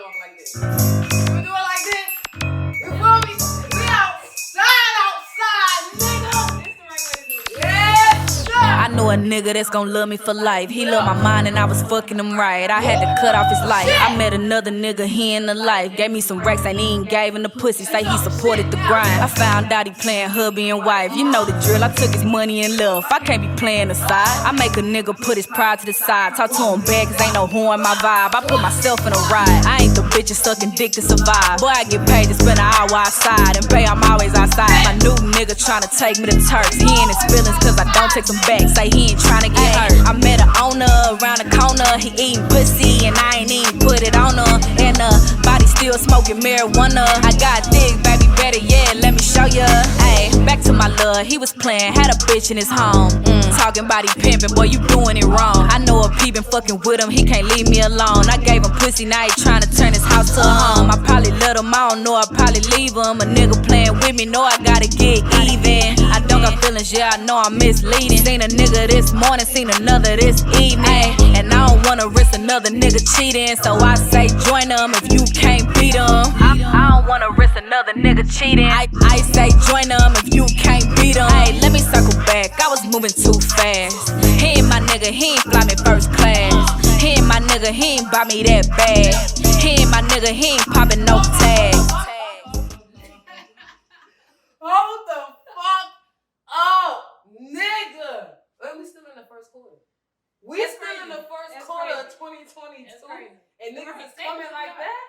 off like this. We do it like this. You feel me? We outside, nigga. It's the right way to do it. Yes, sir. I know a nigga that's gon' love me for life. He love my mind and I was fucking him right. I had to cut off his life. I met another nigga, he in the life. Gave me some racks, ain't even gave him the pussy. Say he supported the grind. I found out he playing hubby and wife. You know the drill, I took his money and love. I can't be playing aside. I make a nigga put his pride to the side. Talk to him bad cause ain't no whore in my vibe. I put myself in a ride. I ain't the bitch that's sucking dick to survive. Boy, I get paid to spend an hour outside. And babe, I'm always outside. My new nigga tryna take me to Turks. He in his feelings cause I don't take him back. Say he ain't tryna get hurt. I met a owner around the corner. He eating pussy and I ain't even put it on her. And body still smoking marijuana. I got thick, baby, better yet, let me show ya. Ayy, back to my love, he was playing, had a bitch in his home. Talking about he pimping, boy, you doing it wrong. I know a P been fucking with him, he can't leave me alone. I gave him pussy, now he tryna turn his house to a home. I probably let him, I don't know, I probably leave him. A nigga playing with me, know I gotta get even. I don't got feelings, yeah, I know I'm misleading. Seen a nigga this morning, seen another this evening. And I don't wanna risk another nigga cheating, so I say join them if you can't beat them. I don't wanna risk another nigga cheating. I say join them if you can't beat them. Hey, let me circle back, I was moving too fast. He ain't my nigga, he ain't fly me first class. He ain't my nigga, he ain't buy me that bag. He ain't my nigga, he ain't popping no tags. Hold the fuck up, nigga. Well, we still in the first quarter. We still in the first quarter of 2022. And niggas is coming like that?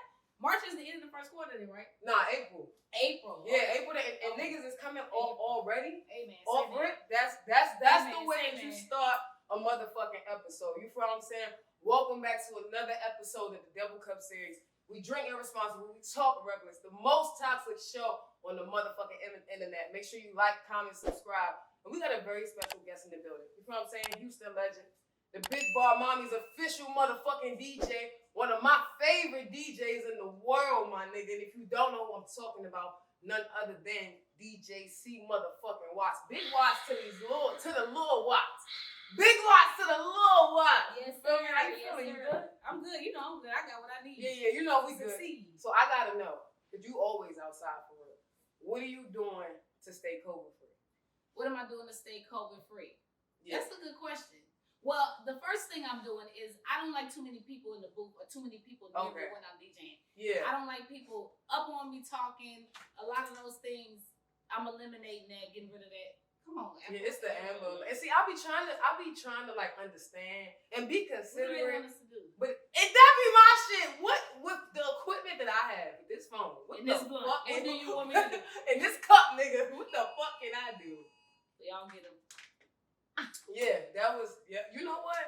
March is the end of the first quarter, then, right? Nah, April. April. Yeah, April. And niggas is coming already. Amen. Off rip. That's Amen. the way that you start a motherfucking episode. You feel what I'm saying? Welcome back to another episode of the Double Cup series. We drink irresponsible. We talk reckless. The most toxic show on the motherfucking internet. Make sure you like, comment, subscribe. And we got a very special guest in the building. You feel what I'm saying? Houston legend. The Big Bar Mommy's official motherfucking DJ. One of my favorite DJs in the world, my nigga. And if you don't know who I'm talking about, none other than DJ C motherfucking Watts. Big Watts to the little Watts. Big Watts to the little Watts. Yes, Feel sir. me? How you feeling? You good? I'm good. You know I'm good. I got what I need. Yeah, you know we good. Succeed. So I gotta know, because you always outside for real. What are you doing to stay COVID free? What am I doing to stay COVID free? Yeah. That's a good question. Well, the first thing I'm doing is I don't like too many people in the booth or too many people near me when I'm DJing. Yeah. I don't like people up on me talking. A lot of those things, I'm eliminating that, getting rid of that. Come on, Amber. Yeah, it's the Amber. And see, I be trying to like understand and be What do considerate. they want us to do? But that be my shit. What with the equipment that I have, with this phone, what In this blunt, what do you want me to do? In this cup, nigga, what the fuck can I do? Y'all get them. Yeah, that was. Yeah, you know what?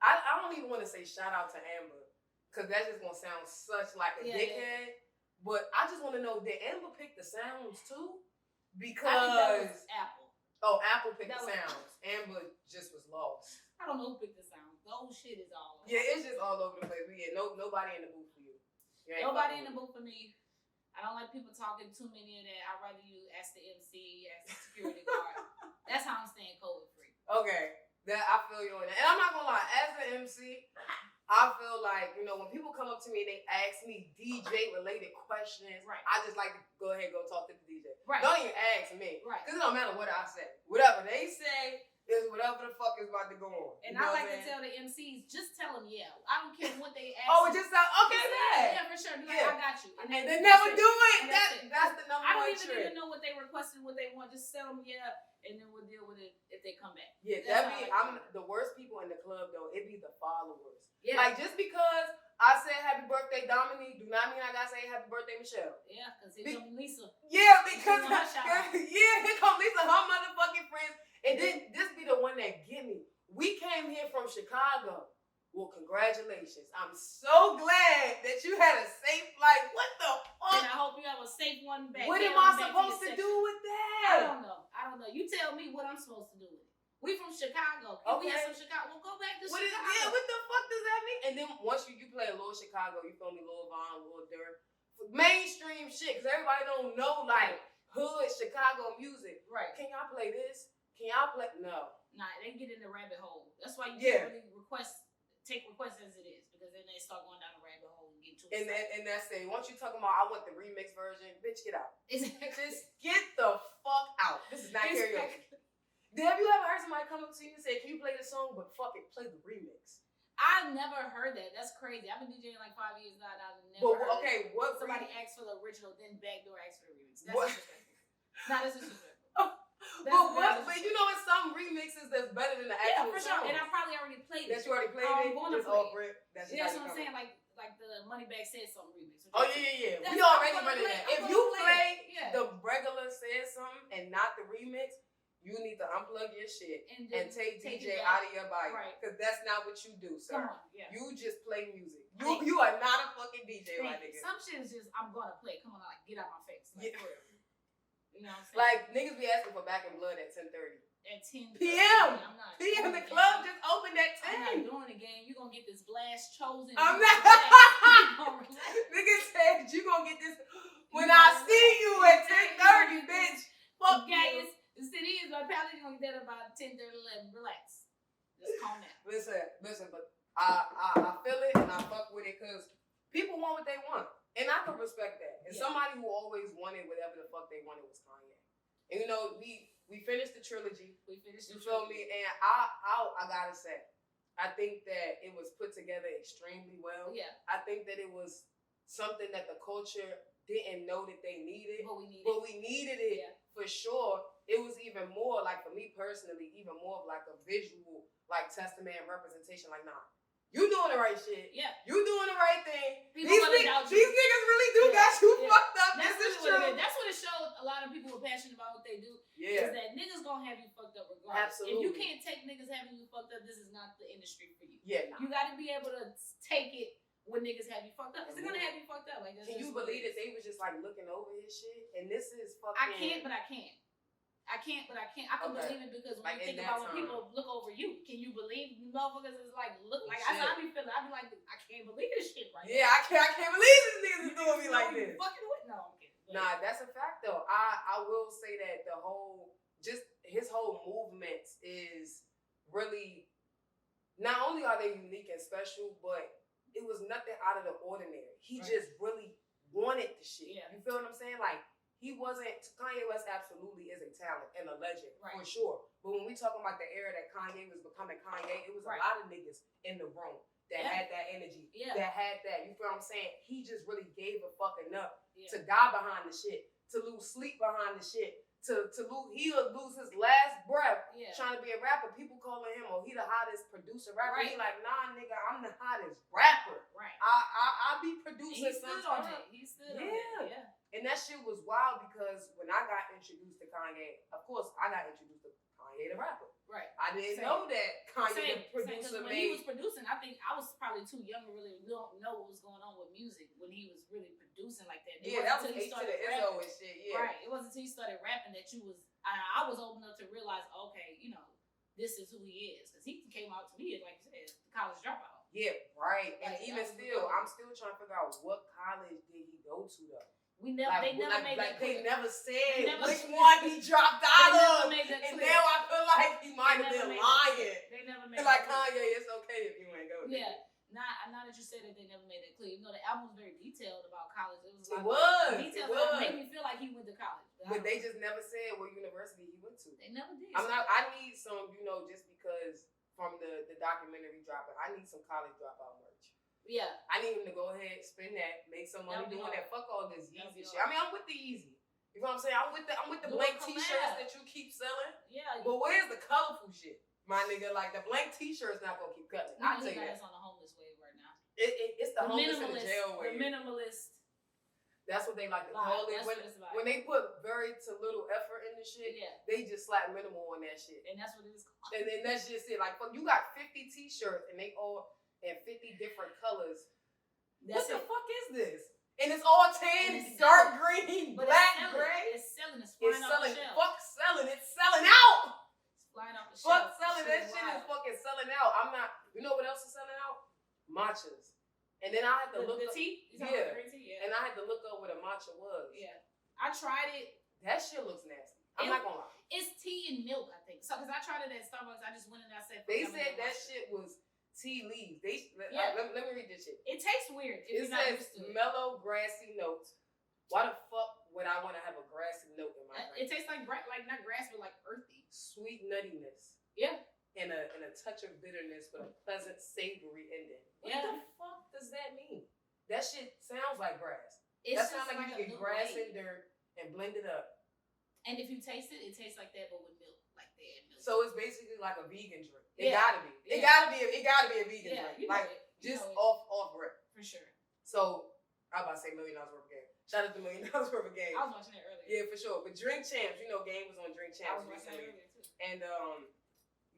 I don't even want to say shout out to Amber, cause that's just gonna sound such like a dickhead. Yeah. But I just want to know, did Amber pick the sounds too? Because I think that was Apple. Oh, Apple picked the sounds. Amber just was lost. I don't know who picked the sounds. The whole shit is all over. Yeah, it's just all over the place. But yeah, nobody in the booth for you. Nobody in the booth for me. I don't like people talking too many of that. I'd rather you ask the MC, ask the security guard. That's how I'm staying COVID free. Okay, that I feel you on that. And I'm not gonna lie, as an MC, I feel like, you know, when people come up to me and they ask me DJ related questions, right, I just like to go ahead and go talk to the DJ. Right. Don't even ask me. Right. Because it don't matter what I say. Whatever they say is whatever the fuck is about to go on. And I like to tell the MCs, just tell them, yeah. I don't care what they ask. Oh, just okay, man. Yeah, for sure. I got you. And they never do it. That's the number one trick. I don't even know what they requested, what they want. Just tell them, yeah, and then we'll deal with it if they come back. Yeah, I'm the worst people in the club though. It be the followers. Yeah. Like just because I said happy birthday Dominique, do not mean I gotta say happy birthday Michelle. Yeah, because here comes Lisa. Yeah, because here comes Lisa, her motherfucking friends. And then this be the one that get me. We came here from Chicago. Well, congratulations. I'm so glad that you had a safe flight. What the fuck? And I hope you have a safe one back. What am I supposed to do with that? I don't know. You tell me what I'm supposed to do with it. We from Chicago. Okay. We have some Chicago. We'll go back to Chicago. Yeah, what the fuck does that mean? And then once you play a little Chicago, you feel me, Lil Von, Lil Durk. Mainstream shit, because everybody don't know, like, hood Chicago music. Right. Can y'all play this? Can y'all play? No. Nah, they get in the rabbit hole. That's why you can't really take requests as it is, because then they start going down the rabbit hole and get too And that's it. Once you talking about I want the remix version, bitch, get out. Just Just get the fuck out. This is not karaoke. Have you ever heard somebody come up to you and say, "Can you play the song?" But fuck it, play the remix. I've never heard that. That's crazy. I've been DJing like 5 years now, and I've never heard okay, what somebody asked for the original, then backdoor asked for the remix. That's what? disrespectful. Not as disrespectful. But you know, in some remixes that's better than the actual for sure. song. And I probably already played it. That you already played it. Wanna Just play off it. rip. That's That's what I'm saying. Like the Moneybag Said Something remix. Oh yeah. That's We already what I'm running gonna that. play. If you play Yeah. the regular Said Something and not the remix, you need to unplug your shit and take DJ it out of your body. Right. Because that's not what you do, sir. Come on, yeah. You just play music. Thank You are not a fucking DJ, my nigga. Some shit is just I'm gonna play. Come on, like get out my face. Like, Yeah. for real. You know what I'm saying? Like niggas be asking for Back in Blood at 10:30 at 10 PM. I'm not PM. doing The it, club gang. just opened at I'm not 10. doing it, gang. You gonna get this blast chosen. I'm You not. gonna relax. Nigga said you gonna get this when You I gonna see relax. you at You 10:30, gonna bitch. get Fuck Okay, you. the city is my palate. You gonna get that about 10, 30, 11. Relax. Just calm down. Listen, but I feel it and I fuck with it because people want what they want. And I can respect that. And Yeah. somebody who always wanted whatever the fuck they wanted was Kanye. And you know, we finished the trilogy. We finished. You feel me? And I gotta say, I think that it was put together extremely well. Yeah, I think that it was something that the culture didn't know that they needed. but we We needed it Yeah. for sure. It was even more like, for me personally, even more of like a visual, like testament and representation. Like, nah, you doing the right shit. Yeah. You doing the right thing. People These gonna doubt you. niggas really do Yeah. got you Yeah. fucked up. That's This is really what it true. is. That's what it showed. A lot of people were passionate about what they do. Yeah. Is that niggas gonna have you fucked up regardless. If Absolutely. you can't take niggas having you fucked up, this is not the industry for you. Yeah, nah. You gotta be able to take it when niggas have you fucked up. Cause they're gonna have you fucked up. Like, that's Can just you what believe it that is. they was just like looking over his shit? And this is fucking. I can't, but I can. I can't, but I can't. I can Okay. believe it because when Like, you in think that about when time. people look over you, can you believe motherfuckers is like look like Shit. I be feeling. I be like, I can't believe this shit right Yeah, I can't believe these niggas is doing me now. like You this. Fucking with no, I'm kidding. But Nah, that's a fact though. I will say that the whole, just his whole movement is really, not only are they unique and special, but it was nothing out of the ordinary. He Right. just really wanted the shit. Yeah. You feel what I'm saying? Like, he wasn't, Kanye West absolutely is a talent and a legend, for Right. sure. But when we talking about the era that Kanye was becoming Kanye, it was Right. a lot of niggas in the room that Yeah. had that energy, Yeah. that had that. You feel what I'm saying? He just really gave a fuck enough Yeah. to die behind the shit, to lose sleep behind the shit, to lose, he'll lose his last breath Yeah. trying to be a rapper. People calling him, oh, he the hottest producer rapper. Right. He like, nah, nigga, I'm the hottest rapper. Right. I be And producing he stood on sometimes. it. He stood on Yeah. it. Yeah. And that shit was wild because when I got introduced to Kanye, of course, I got introduced to Kanye the rapper. Right. I didn't Same. know that Kanye Same, the producer 'cause when he was made. producing, I think I was probably too young to really know what was going on with music when he was really producing like that. It Yeah, wasn't that was until he H to started the rapping. Izzo and shit. Yeah. Right. It wasn't until he started rapping that you was. I was old enough to realize, okay, you know, this is who he is, because he came out to me like you said, the college dropout. Yeah, right. And Like, even that was still, dope. I'm still trying to figure out what college did he go to though. We never. Like, They never made that they clear. never said They never- which one he dropped They out never of. made that And clear. now I feel like he might They have never been made that lying. clear. They never made Like that clear. Kanye, it's okay if you ain't go there. Yeah. Now that you said that, they never made that clear. Even though the album was very detailed about college, it was It like was. details It that was. made me feel like he went to college. I But don't they know. just never said what university he went to. They never did. I need some, just because from the documentary dropping, I need some college dropout merch. Yeah. I need him to go ahead, spend that, make some money That'd be doing hard. that. Fuck all this That'd be Yeezy shit. hard. I mean, I'm with the Yeezy. You know what I'm saying? I'm with the Do a blank collab. t-shirts that you keep selling. Yeah. But where's the colorful shit? My nigga, like the blank t-shirt's not gonna keep cutting. You I know tell he you got that. us on the homeless wave right now. It's the homeless in the jail The wave. minimalist. That's what they like to Lie. call it. That's what it's about. When they put very to little effort in the shit, Yeah. they just slap minimal on that shit. And that's what it is called. And then that's just it. Like, fuck, you got 50 t-shirts and they all in 50 different colors. That's what the it. fuck is this? And it's all And tan, it's dark selling. green, But black, it's selling. gray. It's selling. It's It's flying off selling. the shelf. Fuck selling. It's selling out. It's flying off the shelf. Fuck selling. That shit wild. is fucking selling out. I'm not. You know what else is selling out? Matchas. And then I had to look The up. tea? You talking Yeah. about the green tea? Yeah. And I had to look up what a matcha was. Yeah. I tried it. That shit looks nasty. I'm It- not gonna lie. It's tea and milk, I think. So, because I tried it at Starbucks, I just went in and I said, They "Fuck, I'm said gonna that watch it." shit was tea leaves. Let me read this shit. It tastes weird if It you're not says used to it. mellow, grassy notes. Why the fuck would I want to have a grassy note in my It drink? tastes like not grass, but like earthy. Sweet nuttiness. Yeah. And a touch of bitterness with a pleasant, savory ending. What Yeah. the fuck does that mean? That shit sounds like grass. It That sounds just like you a get little grass light. and dirt and blend it up. And if you taste it, it tastes like that, but with milk, like that milk. So it's basically like a vegan drink. It Yeah. gotta be. It Yeah. gotta be. It gotta be a vegan Yeah, drink. you know Like it. You just know it. off rip. For sure. So I'm about to say $1 million worth of game. Shout out to $1 million worth of game. I was watching it earlier. Yeah, for sure. But Drink Champs, you know, Game was on Drink I Champs was watching it recently, earlier too. and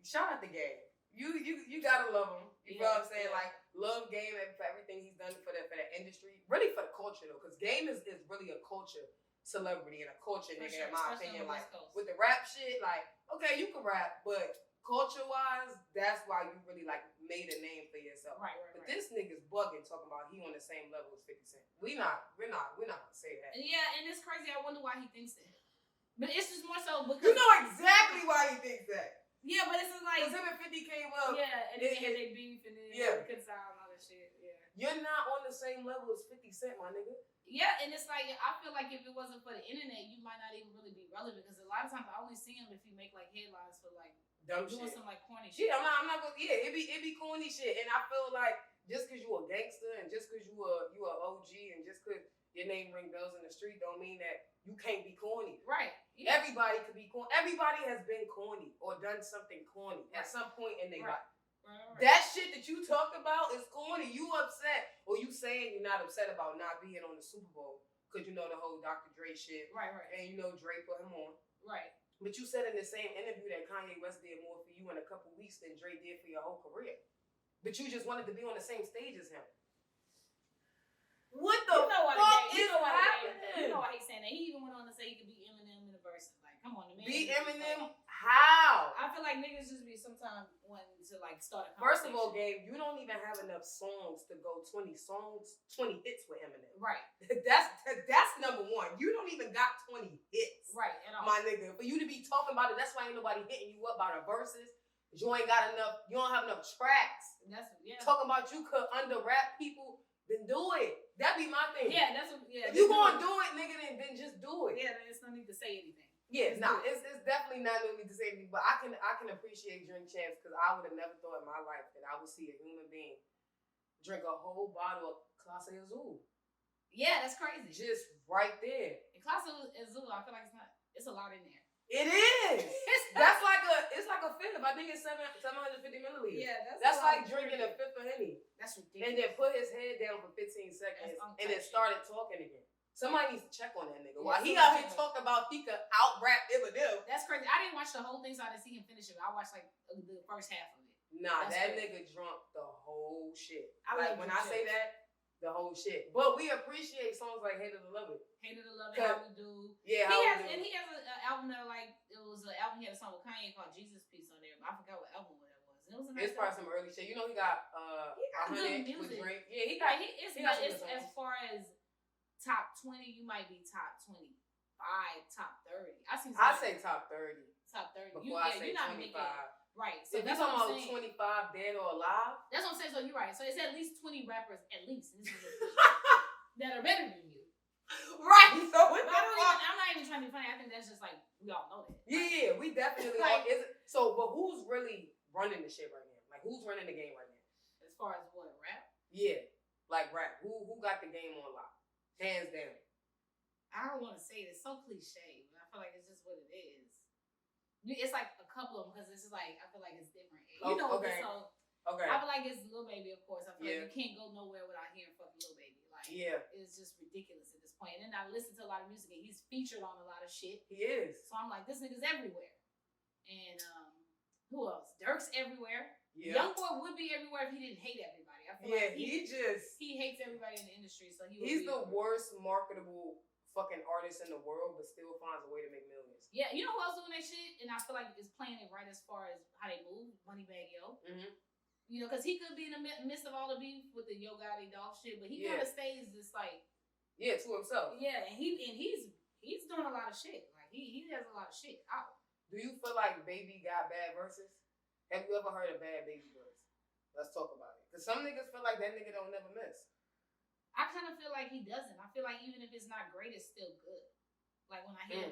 shout out to Game. You gotta love him. You know what I'm saying? Yeah. Like love Game and for everything he's done for the industry, really for the culture though, because Game is really a culture celebrity and a culture For nigga sure, in my especially opinion. on the Like West Coast. with the rap shit, like okay, you can rap, but culture wise, that's why you really like made a name for yourself. Right. But this nigga's bugging talking about he on the same level as 50 Cent. We're not gonna say that. Yeah, and it's crazy. I wonder why he thinks that. But it's just more so because You know exactly why he thinks that. yeah, but it's just like Because him and 50 came up. yeah, and then they beef and then Yeah. reconcile and all that shit. Yeah. You're not on the same level as 50 Cent, my nigga. Yeah, and it's like I feel like if it wasn't for the internet, you might not even really be relevant because a lot of times I only see him if you make like headlines for like Dumb doing shit. some like corny shit. Shit, I'm not gonna. Yeah, it be corny shit, and I feel like just cause you a gangster and just cause you a OG and just cause your name ring bells in the street don't mean that you can't be corny. Right. Yeah. Everybody could be corny. Everybody has been corny or done something corny at some point in their Right. life. Right. That shit that you talked about is corny. You upset or you saying you're not upset about not being on the Super Bowl because you know the whole Dr. Dre shit Right. and you know Dre put him on. Right. But you said in the same interview that Kanye West did more for you in a couple weeks than Dre did for your whole career. But you just wanted to be on the same stage as him. What the fuck is happening? You know why he's saying that. He even went on to say he could be Eminem in the verse. Like, come on, the man. Be is Eminem? like- How? I feel like niggas just be sometimes wanting to like start a First of all, conversation. Gabe, you don't even have enough songs to go 20 hits with Eminem. Right. That's number one. You don't even got 20 hits. Right. At all. My nigga. For you to be talking about it, that's why ain't nobody hitting you up by the verses. Cause you ain't got enough, you don't have enough tracks. That's Talking about you could under rap people, then do it. That be my thing. Yeah, that's what. Yeah. If you gonna do it, nigga, then just do it. Yeah, there's no need to say anything. Yeah, Just nah, do it. it's definitely not no need to say anything, but I can appreciate Drink Champs because I would have never thought in my life that I would see a human being drink a whole bottle of Clase Azul. Yeah, that's crazy. Just right there. And Clase Azul, I feel like it's a lot in there. It is. It's like a fifth. I think it's 750 milliliters. Yeah, That's like drinking a fifth of Henny. That's And ridiculous. then put his head down for 15 seconds That's and then untouched. started talking again. Somebody needs to check on that nigga. Yeah, While he somebody out here check on talking about he could out rap Eminem. That's crazy. I didn't watch the whole thing, so I didn't see him finish it. I watched like the first half of it. Nah, That's that crazy. nigga drunk the whole shit. I Like love when Drink I say Champs. that, the whole shit. But we appreciate songs like Hated to Love It. Hated to Love It, How We Do. Yeah, He how has, we do. and he has an album that like it was an album. He had a song with Kanye called Jesus Piece on there, but I forgot what album that was. And it was a nice It's probably album. some early shit. You know he got He got good 100 with music. Drake. Yeah, he Like, got it's he got some it's good as songs. far as top 20, you might be top 25, top 30. I seen. I somebody- say top 30 top 30. before I say you're not making 25. right. If So you that's talking what I'm about saying. 25 dead or alive, That's what I'm saying. So you're right. So it's at least 20 rappers, at least, and this is that are better than you. right? So what But the fuck? I'm not even trying to be funny. I think that's just like we all know that. Yeah, we definitely Like- are. So, but who's really running the shit right now? Like, who's running the game right now? As far as what rap, Yeah, like rap. Who got the game on lock? Hands down. I don't want to say it. It's so cliche, but I feel like it's just what it is. It's like a couple of them because it's just like I feel like it's different. You know, okay. so Okay. I feel like it's Lil Baby, of course. I feel Yeah. like you can't go nowhere without hearing fucking Lil Baby. Like, Yeah, it's just ridiculous at this point. And then I listen to a lot of music, and he's featured on a lot of shit. he is. So I'm like, this nigga's everywhere. And who else? Dirk's everywhere. Yeah. Young Boy would be everywhere if he didn't hate everybody. I feel Yeah, like he hates everybody in the industry, so he would he's be the everywhere. worst marketable fucking artist in the world, but still finds a way to make millions. Yeah, you know who else doing that shit? And I feel like it's playing it right as far as how they move. Moneybagg Yo. Mm-hmm. You know, because he could be in the midst of all the beef with the Yo Gotti dog shit, but he Yeah. kind of stays just like, Yeah, to himself. yeah, and he's doing a lot of shit. Like he has a lot of shit out. Do you feel like Baby got bad verses? Have you ever heard a bad Baby verse? Let's talk about it. Because some niggas feel like that nigga don't never miss. I kind of feel like he doesn't. I feel like even if it's not great, it's still good. Like when I hear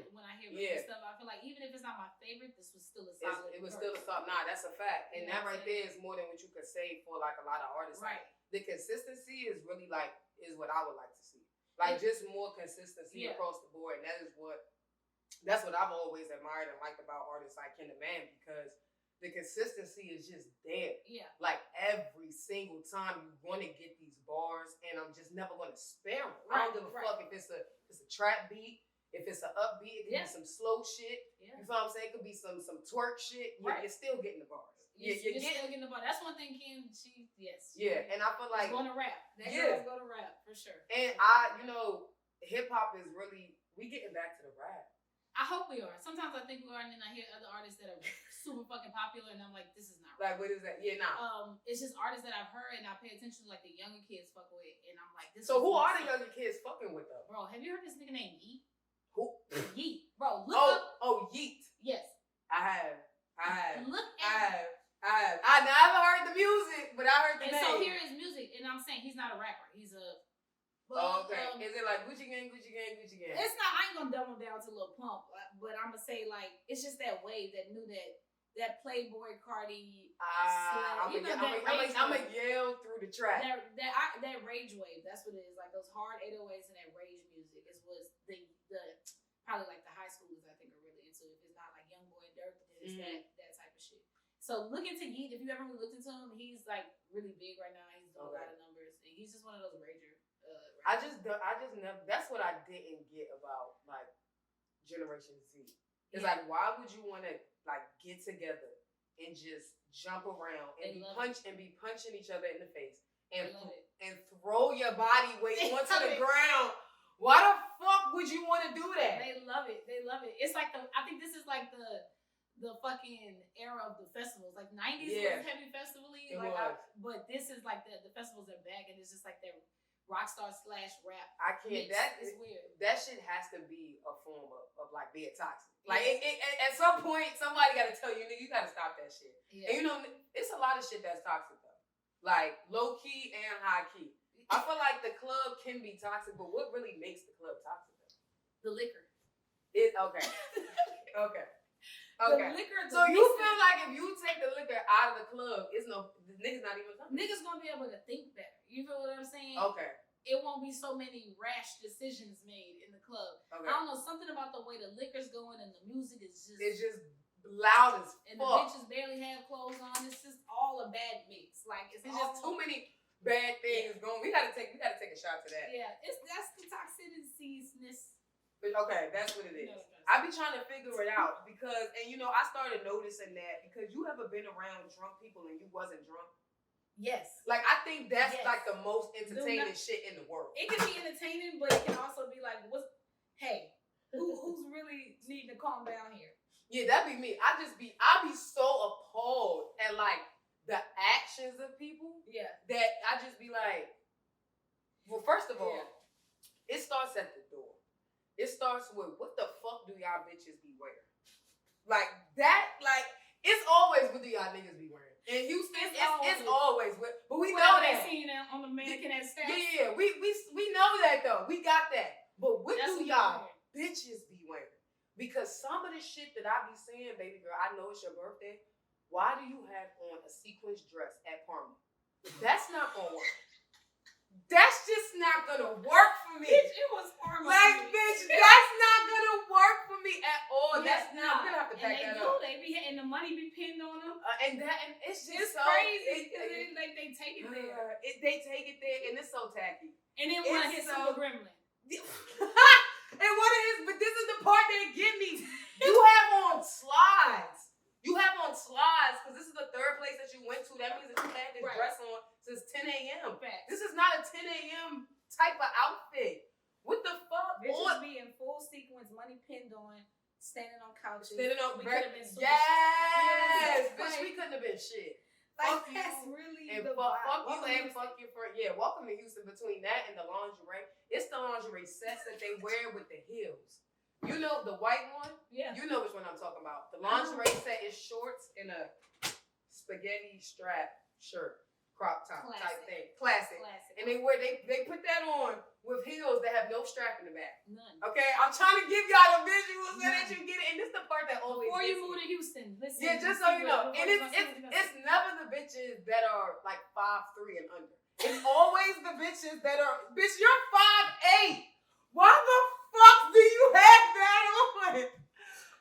Yeah. stuff, I feel like even if it's not my favorite, this was still a solid. It was still a solid. Nah, that's a fact. And You know that what right I'm there is more than what you could say for like a lot of artists. Right. Like, the consistency is really like is what I would like to see. Like just more consistency across the board, and that's what I've always admired and liked about artists like Kendrick Man, because the consistency is just there. Yeah. Like every single time you want to get these bars, and I'm just never going to spare them. Right, I don't give a fuck if it's a trap beat, if it's an upbeat, it could be some slow shit. Yeah. You feel what I'm saying? It could be some twerk shit. Right. You're still getting the bars. You're still getting the ball. That's one thing yes. Yeah, and I feel like going to rap. That Yeah. girl's going to rap for sure. And hip hop is really, we getting back to the rap. I hope we are. Sometimes I think we are, and then I hear other artists that are super fucking popular, and I'm like, this is not right. Like, what is that? Yeah, nah. It's just artists that I've heard and I pay attention to, like the younger kids fuck with, and I'm like, this. So is who are the awesome. younger kids fucking with though? Bro, have you heard this nigga named Yeet? Who? Yeet, bro. Look up. Oh, Yeet. Yes. I have. Look at. I haven't heard the music, but I heard the And name. so here is music, and I'm saying he's not a rapper. He's a. Okay. Is it like Gucci Gang, Gucci Gang, Gucci Gang? It's not. I ain't gonna dumb him down to Lil Pump, but I'm gonna say like it's just that wave that knew that Playboy Cardi. I'm gonna yell through the track. That rage wave. That's what it is. Like those hard 808s and that rage music was the probably like the high schoolers I think are really into. If it's not like YoungBoy and Durk, then it's that type of shit. So look into Yeet. If you ever really looked into him, he's like really big right now. He's doing a lot of numbers, and he's just one of those rager. I just never. That's what I didn't get about like Generation Z. It's like, why would you want to like get together and just jump around and be punching each other in the face and throw your body weight onto the ground? Why the fuck would you want to do that? They love it. It's like I think this is like the fucking era of the festivals. Like 90s was heavy festival-y. But this is like the festivals are back, and it's just like that rockstar / rap. I can't. It's weird. That shit has to be a form of like being toxic. Like at some point, somebody got to tell you, nigga, you got to stop that shit. Yeah. And it's a lot of shit that's toxic though. Like low key and high key. I feel like the club can be toxic, but what really makes the club toxic though? The liquor. Okay. Okay. The liquor. So you feel like if you take the liquor out of the club, the niggas not even coming. Niggas gonna be able to think better. You feel what I'm saying? Okay. It won't be so many rash decisions made in the club. Okay. I don't know, something about the way the liquor's going and the music is just. It's just loud as fuck. And the bitches barely have clothes on. It's just all a bad mix. Like it's just too many bad things going. We gotta take a shot to that. Yeah, that's the toxicity-ness. Okay, that's what it is. I be trying to figure it out because, and I started noticing that because you ever been around drunk people and you wasn't drunk? Yes. Like, I think that's like the most entertaining shit in the world. It can be entertaining, but it can also be like, who's really needing to calm down here? Yeah, that'd be me. I be so appalled at like the actions of people. Yeah. That I just be like, well, first of all, it starts at the door. It starts with, what the fuck do y'all bitches be wearing? Like that, like, it's always what do y'all niggas be wearing. In Houston, it's always with, but we know that. Seen that on the mannequin at Stats. Yeah, we know that though. We got that. But what do y'all bitches be wearing? Because some of the shit that I be seeing, baby girl, I know it's your birthday. Why do you have on a sequence dress at Parma? That's not gonna work. That's just not gonna work for me. Bitch, it was Parma. Like, bitch, that's not gonna work for me at all. That's not. We're gonna have to back that up. They be and the money be pinned on them. And it's just crazy because they take it there. They take it there, and it's so tacky. And then when I hit Super Gremlin. And what it is, but this is the part that get me. You have on slides. You have on slides because this is the third place that you went to. That means that you had this dress on since 10 a.m. This is not a 10 a.m. type of outfit. What the fuck? Bitches be in full sequence, money pinned on, standing on couches. Standing on we could have been super yes, bitch, we couldn't have been shit. Like that's really and the fuck you and fuck your friend. Yeah, welcome to Houston. Between that and the lingerie, it's the lingerie sets that they wear with the heels. You know the white one? Yeah. You know which one I'm talking about. The lingerie set is shorts and a spaghetti strap shirt. crop top type Classic. thing. Classic. Classic. And they put that on with heels that have no strap in the back. None. Okay, I'm trying to give y'all the visuals so that you get it. And this is the part that always Before you gets move me. to Houston, listen. Yeah, just so you know. And it's never the bitches that are like 5'3" and under. It's always the bitches that are, bitch, you're 5'8". Why the fuck do you have that on?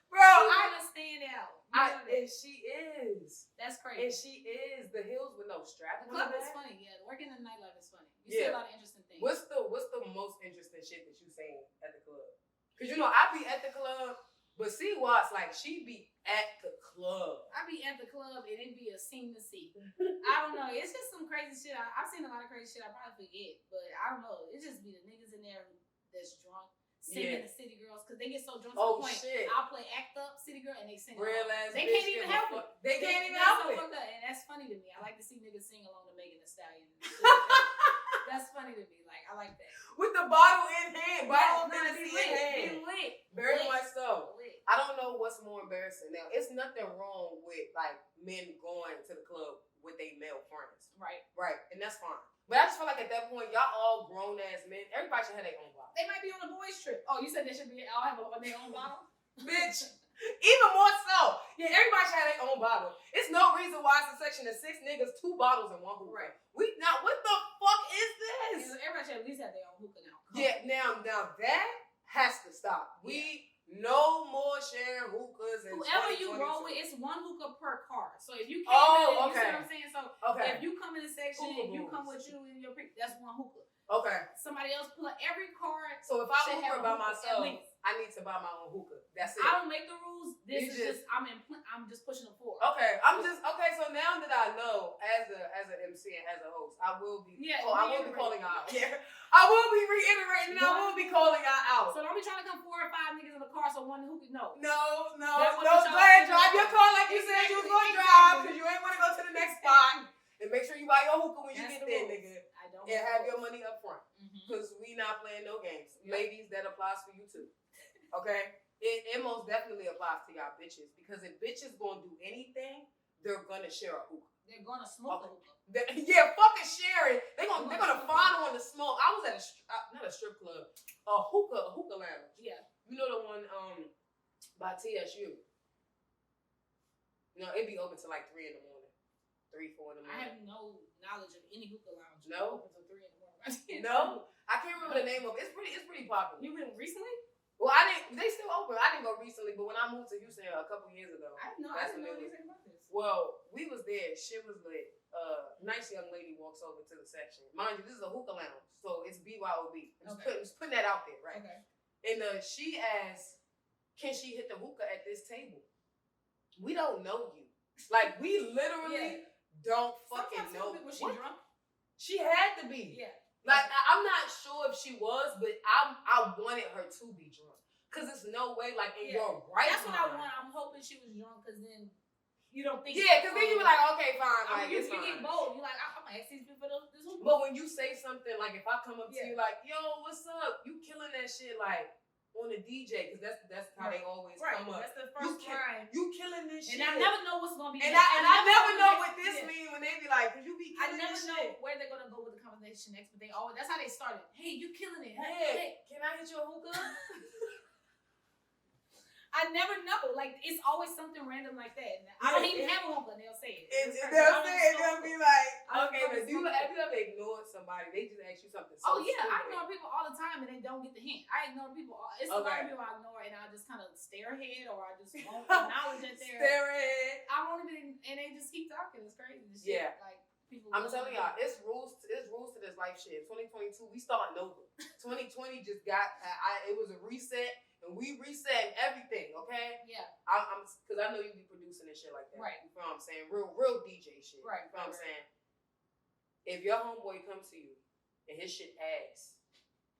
Bro, I stand out. and she is. That's And crazy. she is. The heels with no strap The on club the is back. funny. Yeah, working in the nightlife is funny. You see Yeah. a lot of interesting things. What's the most interesting shit that you seen at the club? Cause you know I be at the club, but see Watts like she be at the club. I be at the club and it be a scene to see. I don't know. It's just some crazy shit. I've seen a lot of crazy shit. I probably forget, but I don't know. It just be the niggas in there that's drunk singing Yeah. the City Girls because they get so drunk to Oh the point. shit. I'll play Act Up City Girl and they sing. Real along. ass They bitch can't even give a help fuck. it. They can't even They're help so it. fucked up, and that's funny to me. I like to see niggas sing along to Megan Thee Stallion. That's funny to me. Like I like that. With the bottle in hand, bottle of Nah, Hennessy be in hand. lit. Very Lit. much so. Lit. I don't know what's more embarrassing now. It's nothing wrong with like men going to the club with their male friends. Right. Right. And that's fine. But I just feel like at that point, y'all all grown ass men. Everybody should have their own bottle. They might be on a boys trip. Oh, you said they should be all have their own bottle? Bitch. Even more so. Yeah, everybody should have their own bottle. It's no reason why it's a section of 6 niggas, 2 bottles, and 1 hookah. Right. We now what the fuck is this? Everybody should at least have their own hookah now. Come Yeah, now that has to stop. We no more sharing hookahs and Whoever you 2022. roll with, it's 1 hookah per car. So if you came Oh, in, okay. you see what I'm saying? So Okay. if you come in the section Hookah and you come booths. with you and your pick, that's 1 hookah. Okay. Somebody else pull up every card. So if I should hookah have a by hookah myself, at least. I need to buy my own hookah. That's it. I don't make the rules. This You is just- just I'm just pushing them forward. Okay, okay. So now that I know, as an MC and as a host, I will be. Yeah, I will be reiterate. calling out. Yeah, I will be reiterating. And I will be calling out. So don't be trying to come 4 or 5 niggas in the car so 1 hookah. No. No. That's what Go y'all ahead, do. drive your car like you said you was gonna drive, because you ain't want to go to the next spot. And make sure you buy your hookah when you That's get the there, rules. nigga. I don't. And have your money up front, Mm-hmm. because we not playing no games. Yep. Ladies, that applies for you too. Okay. It most definitely applies to y'all bitches, because if bitches gonna do anything, they're gonna share a hookah. They're gonna smoke a hookah. Yeah, fucking share it. They're gonna Smoke. find one to smoke. I was at not a strip club, a hookah lounge. Yeah. You know the one by TSU. No, it'd be open till like 3 in the morning, 3, 4 in the I morning. have no knowledge of any hookah lounge. No? Open till 3 in the morning. No, I can't remember the name of it. It's pretty popular. You went recently? Well, I didn't. They still open. I didn't go recently, but when I moved to Houston a couple years ago, I didn't know. That's I didn't know when it anything about this. well, we was there. Shit was lit. Nice young lady walks over to the section. Mind you, this is a hookah lounge, so it's BYOB. I'm just putting that out there, right? Okay. And she asked, "Can she hit the hookah at this table?" We don't know you. Like we literally don't fucking Sometimes know. was she What? drunk? She had to be. Yeah. Like I'm not sure if she was, but I wanted her to be drunk, cause it's no way like in Yeah. your right That's what I mind. want. I'm hoping she was drunk because then you don't think. Yeah, cause then you be like, okay, fine, I like mean, it's you fine. get bold. You're like, I'm gonna ask these people for this hookah. But when you say something like, if I come up to Yeah. you like, yo, what's up? You killing that shit like on the DJ, cause that's how they always right. come up. That's the first line. You killing this And shit. I never know what's gonna be. And next. I never know what next- this yeah. mean when they be like, cause you be I killing never this know shit. where they're gonna go with the conversation next, but they always. That's how they started. Hey, you killing it. Hey, can I hit you a hookah? I never know. Like it's always something random like that. I don't even have a hookah. And they'll say it. And It's they'll like, say I it, don't they'll smoke be hookah. like, I don't okay, smoke but hookah. have you ever ignored somebody? They just ask you something so Oh yeah, I stupid. ignore people all the time and they don't get the hint. I ignore people. It's a lot Okay. of people I ignore and I just kind of stare ahead or I just won't acknowledge that they're. Stare ahead. I won't even, and they just keep talking. It's crazy. This shit. Yeah. Like people. I'm love telling it. y'all, it's rules to this life shit. 2022, we starting over. 2020 just got, it was a reset, and we reset everything, okay? Yeah. I'm because I know you be producing and shit like that. Right. You know what I'm saying? Real DJ shit. Right, You know what I'm right, saying? If your homeboy comes to you and his shit ass,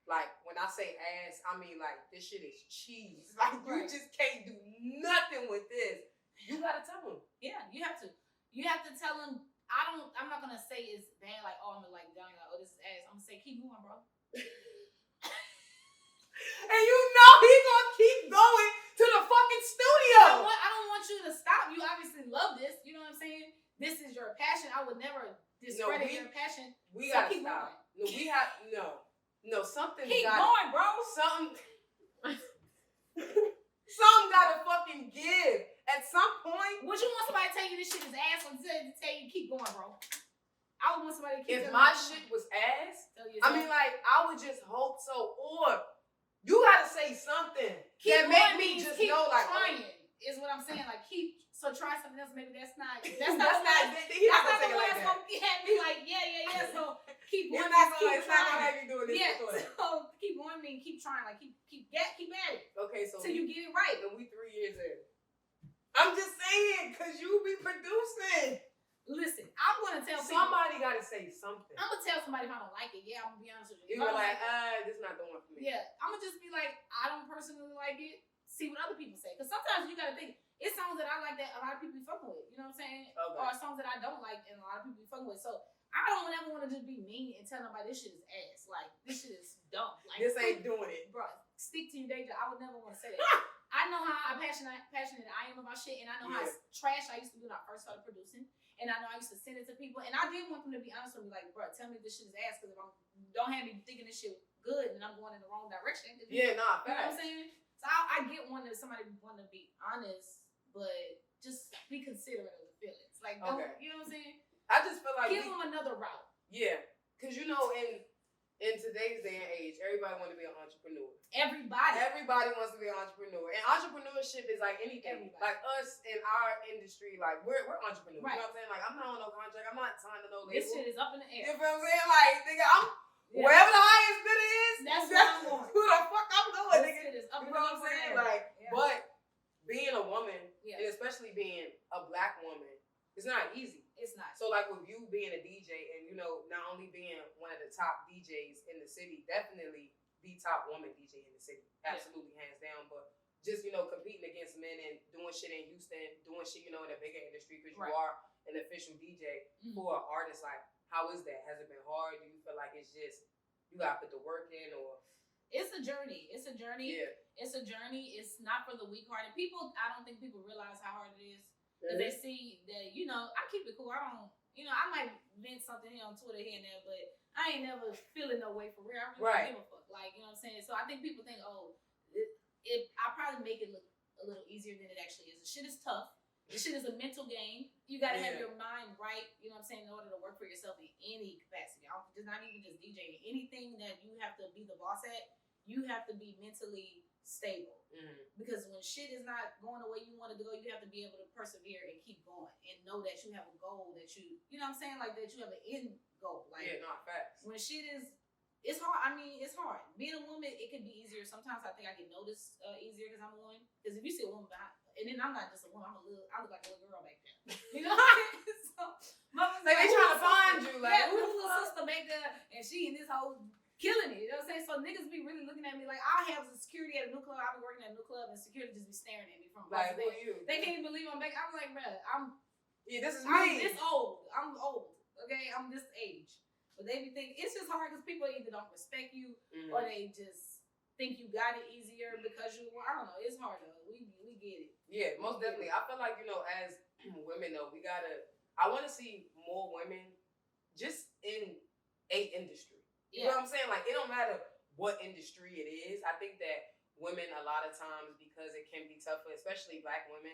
like when I say ass, I mean like this shit is cheese. Like you Right. just can't do nothing with this. You gotta tell him. Yeah, you have to. You have to tell them. I'm not gonna say it's bad. Like I'm gonna like down. Like oh this is ass. I'm gonna say keep moving, bro. And you know he gonna keep going to the fucking studio. I don't want you to stop. You obviously love this. You know what I'm saying? This is your passion. I would never discredit your passion. We so gotta keep stop. going. No, something Keep gotta, going, bro. something gotta fucking give. At some point, Would you want somebody to tell you this shit is ass or to tell you keep going, bro? I would want somebody to keep if telling my me, shit was ass, tell you I so. mean, like, I would just hope so. Or you gotta say something Keep that going make me means just keep know, like, trying. Is what I'm saying. Like try something else. Maybe that's not. He That's not not the gonna take one it like that's that. gonna have me like yeah. So keep It's going. not Keep gonna trying. have you doing this. Yeah. before. So keep going. Mean keep trying. Like keep at it Okay, so till you get it right. and we 3 years in. I'm just saying, cause you be producing. Listen, I'm gonna tell people. Somebody gotta say something. I'm gonna tell somebody if I don't like it. Yeah, I'm gonna be honest with you. You If I were don't like, like it, this is not the one for me. yeah, I'm gonna just be like, I don't personally like it. See what other people say, because sometimes you gotta think it's songs that I like that a lot of people be fucking with. You know what I'm saying? Okay. Or songs that I don't like and a lot of people be fucking with. So I don't ever want to just be mean and tell nobody this shit is ass. Like this shit is dumb. Like This ain't doing it. bro. Stick to your day job. I would never want to say that. I know how passionate I am about shit, and I know how trash I used to do when I first started producing. And I know I used to send it to people, and I did want them to be honest with me, like, bro, tell me this shit is ass, because if don't have me thinking this shit good, and I'm going in the wrong direction. Yeah, nah, You know what I'm facts. saying? So I get somebody want to be honest, but just be considerate of the feelings. Like, don't, you know what I'm saying? I just feel like Give them another route. yeah, cause you know in today's day and age, everybody want to be an entrepreneur. Everybody wants to be an entrepreneur, and entrepreneurship is like anything. Everybody. Like us in our industry, like we're entrepreneurs. Right. You know what I'm saying? Like I'm not on no contract. I'm not signed to no label. This shit is up in the air. You feel what I'm saying? Like nigga, I'm Yeah. wherever the highest bidder is. That's where I'm going. Who the fuck I'm going, This nigga? shit is up You in know the what I'm saying? air. Like, Yeah. but being a woman, Yeah. and especially being a black woman, it's not easy. It's not. So like with you being a DJ and you know not only being one of the top DJs in the city, definitely the top woman DJ in the city, absolutely hands down. But just competing against men and doing shit in Houston, doing shit in a bigger industry because you are an official DJ for an artist. Like, how is that? Has it been hard? Do you feel like it's just you gotta put the work in, or it's a journey? It's a journey. Yeah. It's a journey. It's not for the weak-hearted. I don't think people realize how hard it is. Because they see that, I keep it cool. I don't, I might vent something here on Twitter here and there, but I ain't never feeling no way for real. I really don't give a fuck. Like, you know what I'm saying? So I think people think, I probably make it look a little easier than it actually is. The shit is tough. The shit is a mental game. You got to have your mind right, you know what I'm saying, in order to work for yourself in any capacity. Just not even just DJing. Anything that you have to be the boss at, you have to be mentally stable. Because when shit is not going the way you want it to go, you have to be able to persevere and keep going and know that you have a goal that you know what I'm saying, like that you have an end goal. Like, not facts. when shit is, it's hard. I mean, it's hard. Being a woman, it can be easier. Sometimes I think I get noticed easier because I'm a woman. Because if you see a woman behind, and then I'm not just a woman, I look like a little girl back there. You know what I'm saying? So, mama's Like they trying to find you, like yeah, who's the little sister back there, and she and this whole killing it. You know what I'm saying? So niggas be really looking at me like I have security at a new club. I've been working at a new club, and security just be staring at me from like who there. are you? They can't even believe I'm back. I'm like, bruh, this is I'm me. this old. I'm old. Okay, I'm this age. But they be thinking it's just hard because people either don't respect you or they just think you got it easier because you. I don't know. It's hard though. We get it. Yeah, most definitely. I feel like as women though, we gotta. I want to see more women just in a industry. You know what I'm saying? Like, it don't matter what industry it is. I think that women, a lot of times, because it can be tougher, especially black women,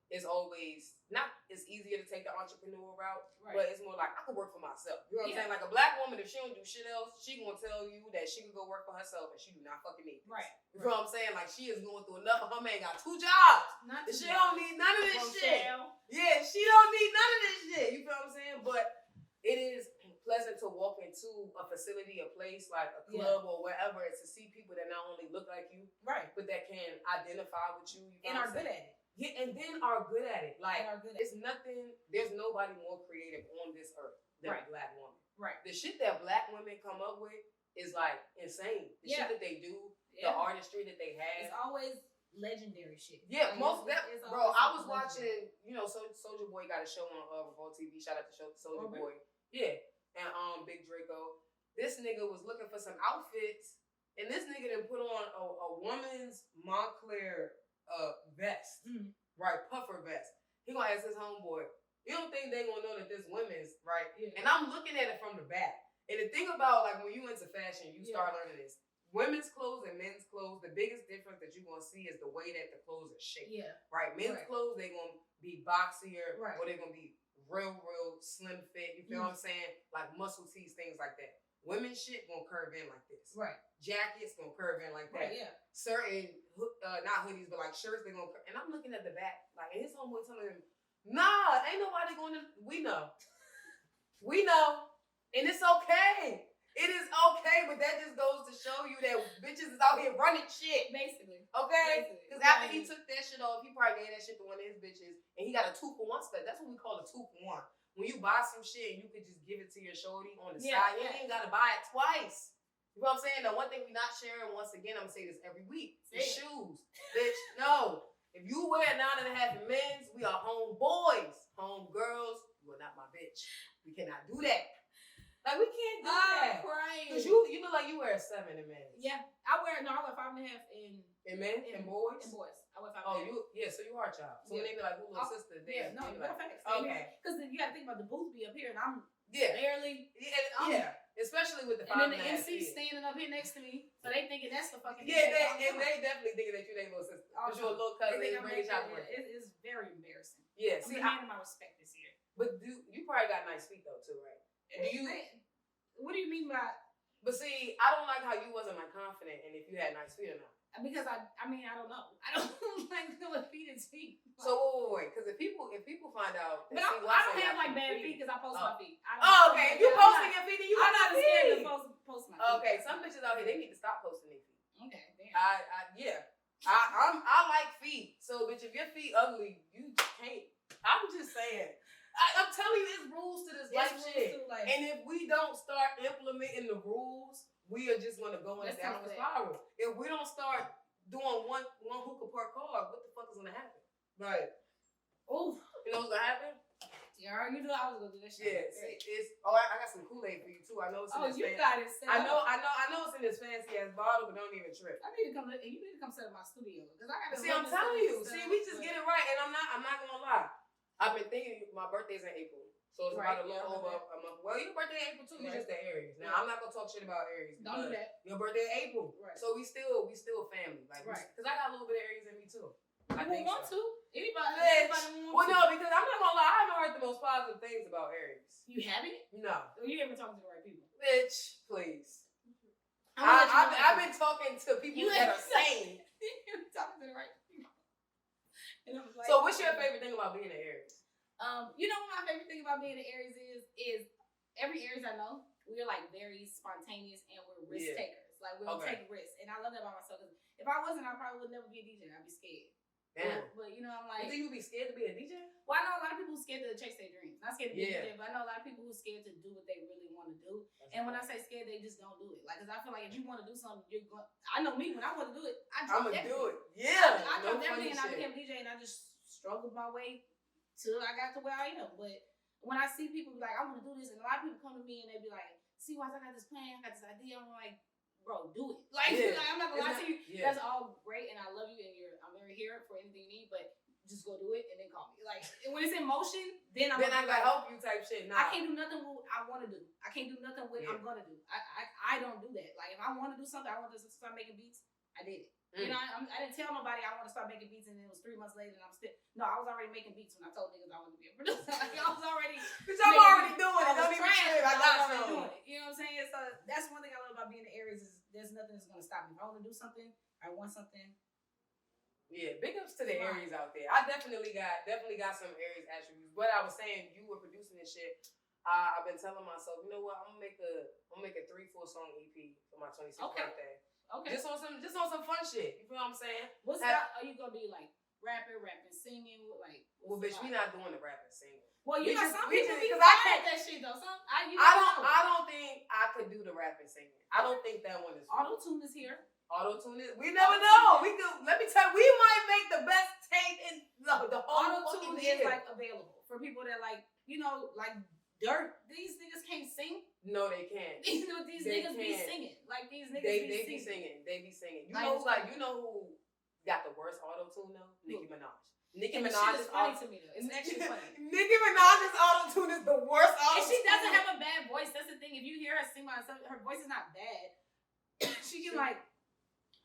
it's always not, it's easier to take the entrepreneurial route, but it's more like, I could work for myself. You know what I'm saying? Like, a black woman, if she don't do shit else, she gonna tell you that she can go work for herself and she do not fucking need this. Right. You know what I'm saying? Like, she is going through enough. Her man got 2 jobs. She don't need none of this shit. Yeah, she don't need none of this shit. You feel what I'm saying? But it is pleasant to walk into a facility, a place like a club or wherever, and to see people that not only look like you, but that can identify with you, and are good at it. Yeah, and then are good at it. Like, there's nobody more creative on this earth than a black woman. Right. The shit that black women come up with is like insane. The shit that they do, the artistry that they have. It's always legendary shit. Yeah, like, most definitely. Bro, I was watching, Soulja Boy got a show on Revolt TV. Shout out to Soulja Boy. Yeah. And Big Draco. This nigga was looking for some outfits, and this nigga done put on a woman's Montclair vest. Right, puffer vest. He gonna ask his homeboy, You don't think they gonna know that this women's right? Yeah. And I'm looking at it from the back. And the thing about like when you into fashion, you start learning this. Women's clothes and men's clothes, the biggest difference that you're gonna see is the way that the clothes are shaped. Yeah. Right. Men's clothes, they're gonna be boxier, Right. or they're gonna be real slim fit. You feel what I'm saying? Like muscle tees, things like that. Women's shit gonna curve in like this. Right. Jackets gonna curve in like that. Right. Yeah. Certain not hoodies, but like shirts, they're gonna. And I'm looking at the back, like, and his homeboy telling him, "Nah, ain't nobody going to." We know, and it's okay. It is okay, but that just goes to show you that bitches is out here running shit. Basically. Okay? Because after he took that shit off, he probably gave that shit to one of his bitches, and he got a 2-for-1 spec. That's what we call a 2-for-1. When you buy some shit and you could just give it to your shorty on the side, you ain't gotta buy it twice. You know what I'm saying? The one thing we not sharing, once again, I'm gonna say this every week, the shoes. Bitch, no. If you wear 9.5 men's, we are home boys. Home girls, you are not my bitch. We cannot do that. Like, we can't do that. Crying. Because you look like you wear a 7 in men's. Yeah. I wear 5.5 in men and boys? In boys. I wear 5.5. Oh, so you are a child. So when they be like, who little sister? They no, be like, facts. okay. Because you got to think about the booth be up here, and I'm barely. Yeah. Especially with the 5.5. And then the MC standing up here next to me, so they thinking that's the fucking. Yeah, they definitely thinking that you their little sister. But you're a little cousin. They think bring your child. It's very embarrassing. Yeah. See, I'm demanding my respect this year. But you probably got nice feet though too, right? What do you mean by? But see, I don't like how you wasn't like confident and if you had nice feet or not. Because I don't know. I don't like doing feet and feet. So wait, because if people find out, but I don't have like bad feet because I post my feet. Okay. If you posting your feet, then you got not scared to post my feet. Okay, some bitches out here they need to stop posting their feet. Okay, damn. I like feet. So bitch, if your feet ugly, you can't. I'm just saying. I'm telling you, it's rules to this life shit. And if we don't start implementing the rules, we are just gonna go in a downward spiral. If we don't start doing one hookah per car, what the fuck is gonna happen? Right. Oh, you know what's gonna happen? Yeah, you knew I was gonna do that shit. Yeah, I got some Kool-Aid for you too. I know it's in this you got it. I know it's in this fancy ass bottle, but don't even trip. You need to come sit in my studio because I got. See, I'm telling you. See, we just get it right, and I'm not gonna lie. I've been thinking my birthday's in April. So it's about a little over a month. Well, your birthday in April too. You're just the Aries. Now I'm not gonna talk shit about Aries. Don't do that. Your birthday in April. Right. So we still family. Like, because I got a little bit of Aries in me too. I think want so. to. Anybody want well, no, because I'm not gonna lie. I haven't heard the most positive things about Aries. You haven't? No. You haven't talked to the right people. Bitch, please. I've been talking to people that are sane. You're talking to the right people. And I was like, so what's your favorite thing about being an Aries? You know what my favorite thing about being an Aries is every Aries I know, we're like very spontaneous and we're risk takers. Like we'll take risks. And I love that about myself. Cause if I wasn't, I probably would never be a DJ. I'd be scared. Damn. But you know, I'm like, you think you'd be scared to be a DJ? Well, I know a lot of people who scared to chase their dreams. Not scared to be a DJ, but I know a lot of people who are scared to do what they really want to do. And when I say scared, they just don't do it. Like, cause I feel like if you want to do something, you're going. I know me when I want to do it, I dropped everything. do it. Yeah. I dropped everything and I became a DJ and I just struggled my way till I got to where I am. But when I see people be like, I want to do this, and a lot of people come to me and they be like, see, why I got this plan, I got this idea. I'm like, bro, do it. Like, I'm not gonna lie to you. Yeah. That's all great, and I love you, and I'm very here for anything you need. But just go do it and then call me. Like, when it's in motion, then I gotta help you type shit. Nah. I can't do nothing with I want to do. I can't do nothing with I'm gonna do. I don't do that. Like, if I want to do something, I want to start making beats. I did it. You know, I didn't tell nobody I want to start making beats, and then it was 3 months later, and I'm still. No, I was already making beats when I told niggas I wanted to be a producer. Like, I was already. Bitch, I'm already doing it. Don't even trip. I got doing it. You know what I'm saying? So that's one thing I love about being an Aries is there's nothing that's gonna stop me. If I want to do something, I want something. Yeah, big ups to the Aries out there. I definitely got some Aries attributes. But I was saying, you were producing this shit. I've been telling myself, you know what? I'm gonna make a 3-4 song EP for my 26th birthday. Okay. Just on some fun shit. You feel what I'm saying? What's that? Are you gonna be like rapping, singing? Like, well, bitch, we not doing the rapping, singing. Well, you know, some people because I can't that shit though. I don't think I could do the rapping, singing. I don't think that one is. Auto-tune is here. Auto-tune is. We never know. We could. Let me tell you, we might make the best tape in the whole Auto-tune is like available for people that like, you know, like dirt. These niggas can't sing. No, they can't. These niggas be singing. Like these niggas they be singing. They be singing. You know who got the worst auto-tune though? Nicki Minaj. Nicki And the shit Minaj's is funny to me though. It's actually funny. Nicki Minaj's auto-tune is the worst And auto-tune. she doesn't have a bad voice. That's the thing. If you hear her sing by herself, her voice is not bad. She can like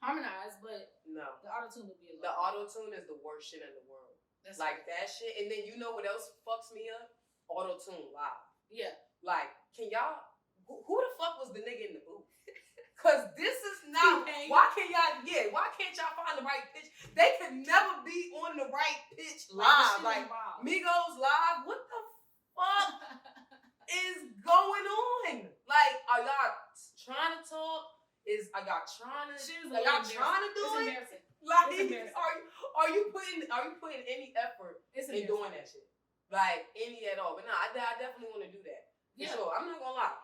harmonize, but No. the auto tune would be a The lot. auto-tune is the worst shit in the world. That's Like that shit. And then you know what else fucks me up? Auto-tune live. Yeah. Like, can y'all, who the fuck was the nigga in the booth? Cause this is not, T-Pain. why can't y'all find the right pitch? They could never be on the right pitch live. Like, Migos live, what the fuck is going on? Like, are y'all trying to talk? Are y'all trying to do It's it? embarrassing. Like, It's embarrassing. are you putting any effort It's in doing that shit? Like, any at all. But nah, I definitely want to do that. For sure. I'm not gonna lie.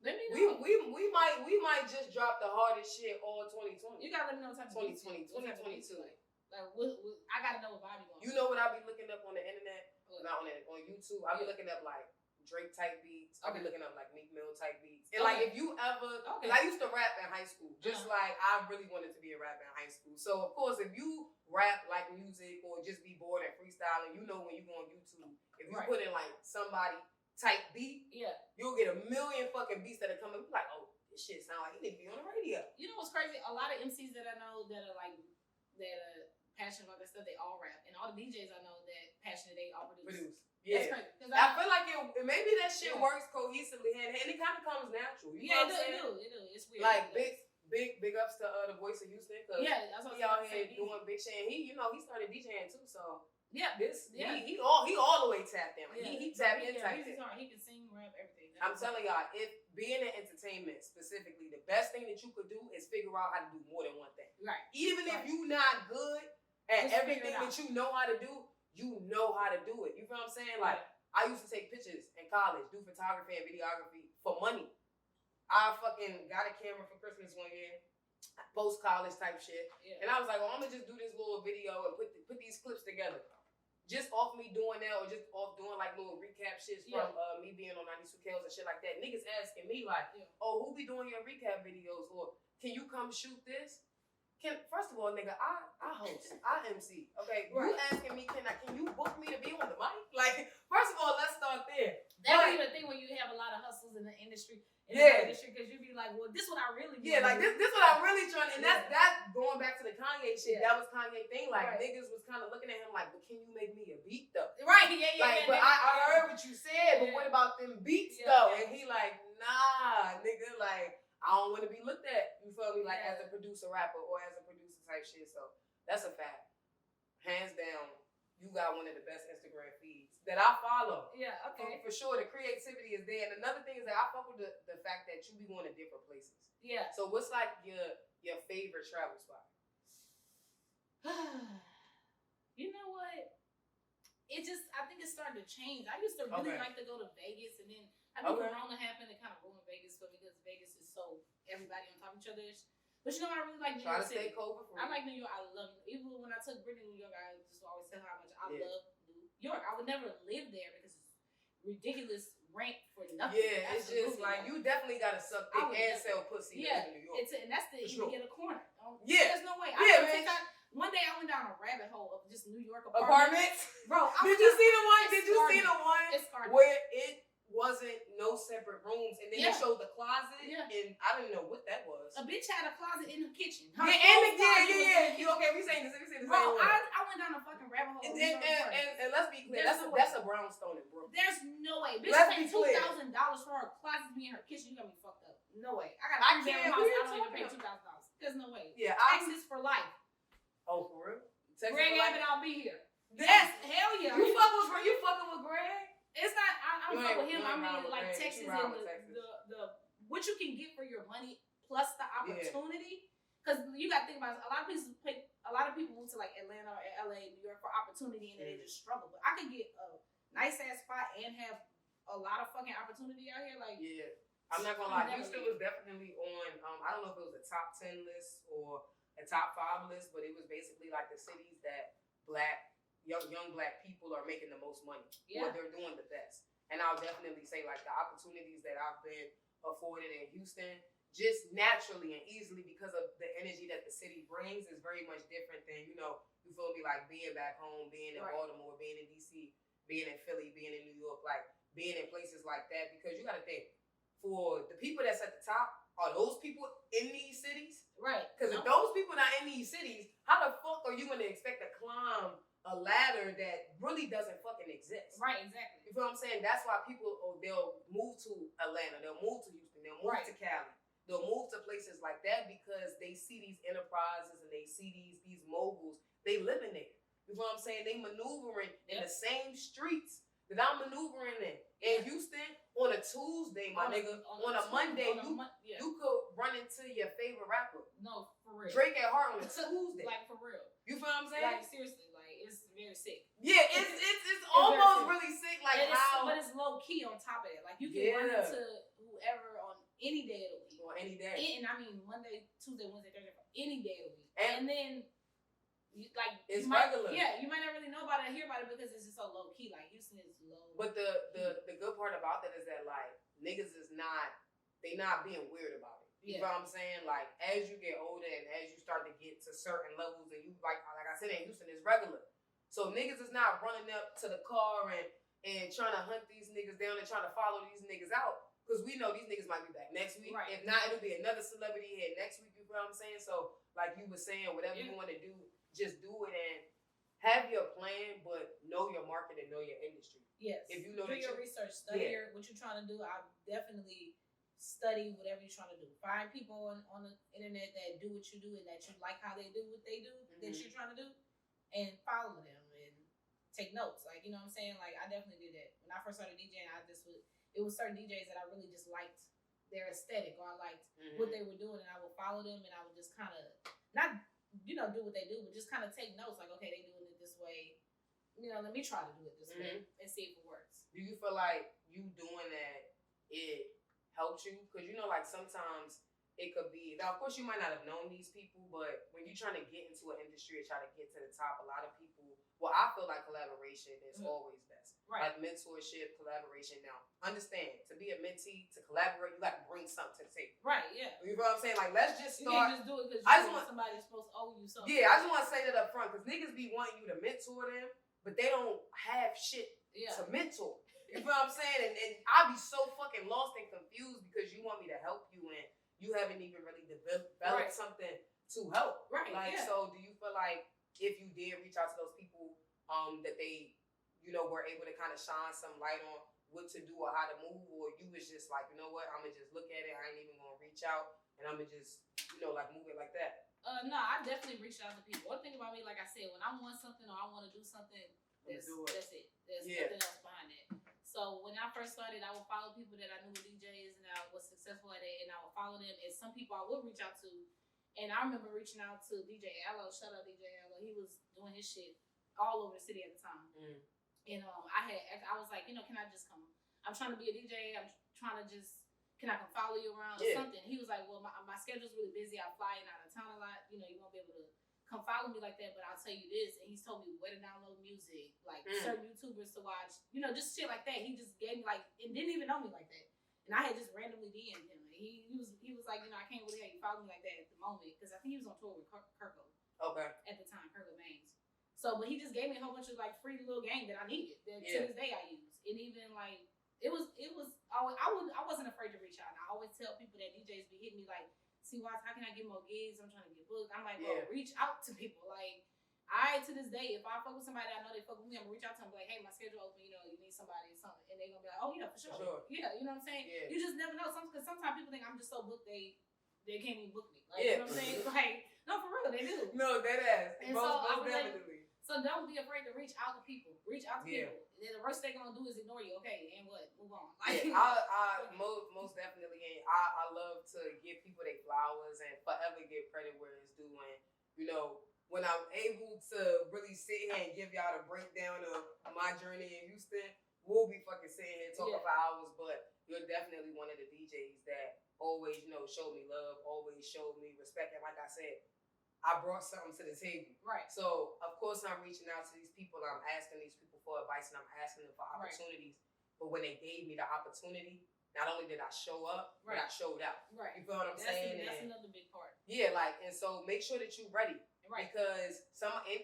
Let me know. We might just drop the hardest shit all 2020. You gotta let me know what type of 2020, 2022. Like what, I gotta know what vibe you want. You know what I be looking up on the internet? What? Not on YouTube. I be looking up like Drake type beats. I be Okay. looking up like Meek Mill type beats. And like if you ever, Okay. cause I used to rap in high school, just like I really wanted to be a rapper in high school. So of course, if you rap like music or just be bored and freestyling, you know when you go on YouTube, if you Right. put in like somebody type beat, Yeah. you'll get a million fucking beats that are coming. Like, oh, this shit sound like he need to be on the radio. You know what's crazy? A lot of MCs that I know that are like that are passionate about that stuff, they all rap, and all the DJs I know that passionate, they all produce. Yeah. That's crazy. 'Cause I feel like maybe that shit Yeah. works cohesively and it kind of comes natural. You yeah, know what I'm saying? it do. It's weird. Like It big ups to the Voice of Houston. does. Yeah, that's what He out here doing big shit. And he started DJing too. So Yeah, he all the way tapped in. Like, yeah. he tapped in, Yeah, type he's in. smart. He can sing, rap, everything. I'm telling y'all, if being in entertainment specifically, the best thing that you could do is figure out how to do more than one thing. Right. Even if Right. you not good at Just figure everything it out. that you know how to do, you know how to do it. You feel what I'm saying? Like, I used to take pictures in college, do photography and videography for money. I fucking got a camera for Christmas one year, post-college type shit. Yeah. And I was like, well, I'm going to just do this little video and put these clips together. Just off me doing that or just off doing like little recap shits from me being on 92 Kales and shit like that. Niggas asking me like, oh, who be doing your recap videos? Or can you come shoot this? First of all, nigga, I host, I MC. Okay, Right. you asking me, can you book me to be on the mic? Like, first of all, let's start there. That would But- be the thing when you have a lot of hustles in the industry. Yeah. Because you be like, well, this what I really do. Yeah, like this what I'm really trying, and that's going back to the Kanye shit. Yeah. That was Kanye thing. Like Right. niggas was kind of looking at him like, but can you make me a beat though? Right, yeah. Like, but I heard what you said, but Yeah. what about them beats Yeah, though? yeah. And he like, nah, nigga, like I don't want to be looked at. You feel me? Like as a producer, rapper, or as a producer type shit. So that's a fact. Hands down, you got one of the best Instagram feeds that I follow. Yeah, okay. For sure, the creativity is there. And another thing is that I fuck with the fact that you be going to different places. Yeah. So what's like your favorite travel spot? You know what? I think it's starting to change. I used to really Okay. like to go to Vegas, and then I think Okay. Corona happened to kind of ruin Vegas for me because Vegas is so everybody on top of each other. But you know, I really like New Try York to stay City. COVID free. I like New York. I love even when I took Brittany to New York. I just always tell her how much I Yeah. love New York. I would never live there because it's ridiculous rent for nothing. Yeah, it's just Absolutely like nothing. you definitely gotta suck I dick would and never- sell pussy Yeah, in New York. and that's to For even sure. get a corner. Yeah. There's no way. Yeah, I man. one day I went down a rabbit hole of just New York Apartments? Bro, Did you see the one? Did you see started. the one It started. where it wasn't no separate rooms and then Yeah. they showed the closet Yeah. and I didn't know what that was. A bitch had a closet in the kitchen. Yeah, You okay? We saying the same Bro, one. I went down a fucking rabbit hole. And let's be clear, There's no way. that's a brownstone in Brooklyn. There's no way. Bitch Let's paid be clear. $2,000 for her closet to be in her kitchen. You got me fucked up. No way. I got I a three-bedroom can't- house. what are you I don't even pay talking $2,000. There's no way. Yeah, Texas for life. Oh, for real? Texas Greg for life? Abbott, I'll be here. Yes. Hell yeah. You fucking with Greg? It's not. I You don't fuck ain't- with him. you I ain't ride mean, with like Greg. Texas You ride and with Texas. the what you can get for your money plus the opportunity. Because you got to think about it, a lot of people move to like Atlanta or LA, New York for opportunity, and then they just struggle. But I could get a nice ass spot and have a lot of fucking opportunity out here. Like, Yeah. I'm not gonna lie, Houston was definitely on, I don't know if it was a top 10 list or a top 5 list, but it was basically like the cities that young black people are making the most money. Yeah. Or they're doing the best. And I'll definitely say like the opportunities that I've been afforded in Houston just naturally and easily because of the energy that the city brings is very much different than, you feel me, like being back home, being in Baltimore, being in DC, being in Philly, being in New York, like being in places like that. Because you got to think, for the people that's at the top, are those people in these cities? Right. Because if those people not in these cities, how the fuck are you going to expect to climb a ladder that really doesn't fucking exist? Right, exactly. You feel what I'm saying? That's why people, they'll move to Atlanta, they'll move to Houston, they'll move to Cali. They'll move to places like that because they see these enterprises and they see these moguls. They living there. You know what I'm saying? They maneuvering in the same streets that I'm maneuvering in Houston on a Tuesday, my nigga. On a Monday, you could run into your favorite rapper. No, for real. Drake at Heart on a Tuesday. Like, for real. You feel what I'm saying? Like, seriously, like, it's very sick. Yeah, it's almost really sick. Like, but it's low key on top of it. Like, you can run into whoever on any day of the week. On any day. And I mean, Monday, Tuesday, Wednesday, Thursday, any day of the week. And then, it's regular. Yeah, you might not really know about it, hear about it because it's just so low key. Like, Houston is low. But the good part about that is that, like, niggas is not being weird about it. You know what I'm saying? Like, as you get older and as you start to get to certain levels, and you like I said in Houston, it's regular. So niggas is not running up to the car and trying to hunt these niggas down and trying to follow these niggas out. Because we know these niggas might be back next week. Right. If not, it'll be another celebrity here next week. You know what I'm saying? So, like you were saying, whatever you want to do, just do it and have your plan, but know your market and know your industry. Yes. If you know do your research, study what you're trying to do. I definitely study whatever you're trying to do. Find people on the internet that do what you do and that you like how they do what they do that you're trying to do, and follow them and take notes. Like, you know what I'm saying? Like, I definitely did that when I first started DJing. It was certain DJs that I really just liked their aesthetic, or I liked what they were doing, and I would follow them, and I would just kind of not, do what they do, but just kind of take notes. Like, okay, they doing it this way. Let me try to do it this way and see if it works. Do you feel like you doing that, it helped you? Because like sometimes it could be, now of course you might not have known these people, but when you're trying to get into an industry and try to get to the top, a lot of people, I feel like collaboration is always best. Right. Like mentorship, collaboration. Now, understand, to be a mentee, to collaborate, you got to bring something to the table. Right, yeah. You know what I'm saying? Like, let's just start. You can't just do it because somebody's supposed to owe you something. Yeah, I just want to say that up front, because niggas be wanting you to mentor them, but they don't have shit to mentor. You know what I'm saying? And I be so fucking lost and confused because you want me to help you and you haven't even really developed something to help. Right. Like, so do you feel like if you did reach out to those people, that they, were able to kind of shine some light on what to do or how to move, or you was just like, you know what, I'm gonna just look at it, I ain't even gonna reach out, and I'm gonna just, like move it like that? No, I definitely reached out to people. One thing about me, like I said, when I want something or I want to do something, that's it. There's nothing else behind it. So when I first started, I would follow people that I knew were DJs and I was successful at it, and I would follow them. And some people I would reach out to, and I remember reaching out to DJ Allo. Shout out DJ Allo. He was doing his shit all over the city at the time. And I was like, can I just come? I'm trying to be a DJ. I'm trying to just, can I come follow you around or something? He was like, well, my schedule's really busy. I fly in out of town a lot. You won't be able to come follow me like that, but I'll tell you this. And he's told me where to download music, like certain YouTubers to watch, just shit like that. He just gave me and didn't even know me like that. And I had just randomly DM'd him. And he was like, I can't really have you follow me like that at the moment, because I think he was on tour with Kirko. Okay. At the time, Kirko Maines. So, but he just gave me a whole bunch of free little game that I needed that to this day I use. And even it was always, I wasn't afraid to reach out. And I always tell people that DJs be hitting me like, see, Watts, how can I get more gigs? I'm trying to get booked. I'm like, bro, reach out to people. Like, to this day, if I fuck with somebody I know they fuck with me, I'm gonna reach out to them and be like, hey, my schedule open, you need somebody or something. And they gonna be like, oh yeah, for sure. Yeah, you know what I'm saying? Yeah. You just never know. Because sometimes people think I'm just so booked they can't even book me. Like, you know what I'm saying? Like, no, for real, they do. No, that ass. And most definitely. So don't be afraid to reach out to people. Reach out to people. And then the worst they're gonna do is ignore you. Okay, and what? Move on. Like, I most definitely. I love to give people their flowers and forever give credit where it's due. And when I'm able to really sit here and give y'all the breakdown of my journey in Houston, we'll be fucking sitting here talking for hours. But you're definitely one of the DJs that always, showed me love, always showed me respect. And like I said, I brought something to the table. Right. So, of course, I'm reaching out to these people. I'm asking these people for advice and I'm asking them for opportunities. Right. But when they gave me the opportunity, not only did I show up, but I showed out. Right. You feel what I'm saying? That's another big part. Yeah, like, and so make sure that you're ready. Right. Because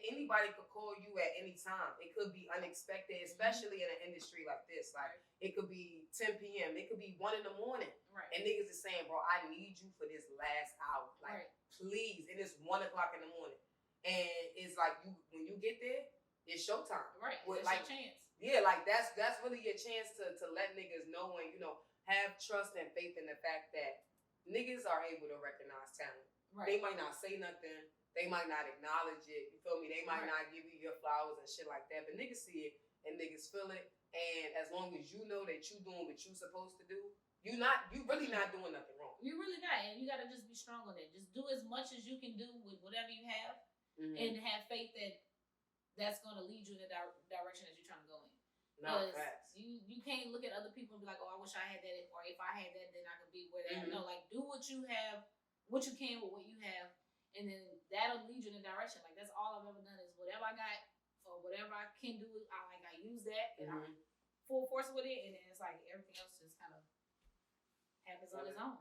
anybody could call you at any time. It could be unexpected, especially in an industry like this. Like, it could be 10 p.m. It could be 1 in the morning. Right. And niggas is saying, bro, I need you for this last hour. Like, please. And it's 1 o'clock in the morning. And it's like, when you get there, it's showtime. Right. With, that's like, your chance. Yeah, like, that's really your chance to let niggas know and, you know, have trust and faith in the fact that niggas are able to recognize talent. Right. They might not say nothing. They might not acknowledge it. You feel me? They might not give you your flowers and shit like that. But niggas see it and niggas feel it. And as long as you know that you doing what you supposed to do, you really not doing nothing wrong. You really not. And you gotta just be strong on it. Just do as much as you can do with whatever you have, and have faith that that's gonna lead you in the direction that you're trying to go in. No, facts. You can't look at other people and be like, oh, I wish I had that, or if I had that, then I could be where they are. No, like, do what you have, what you can with what you have, and then that'll lead you in a direction. Like, that's all I've ever done is whatever I got or whatever I can do, I use that and I'm full force with it, and then it's like everything else just kind of happens on its own.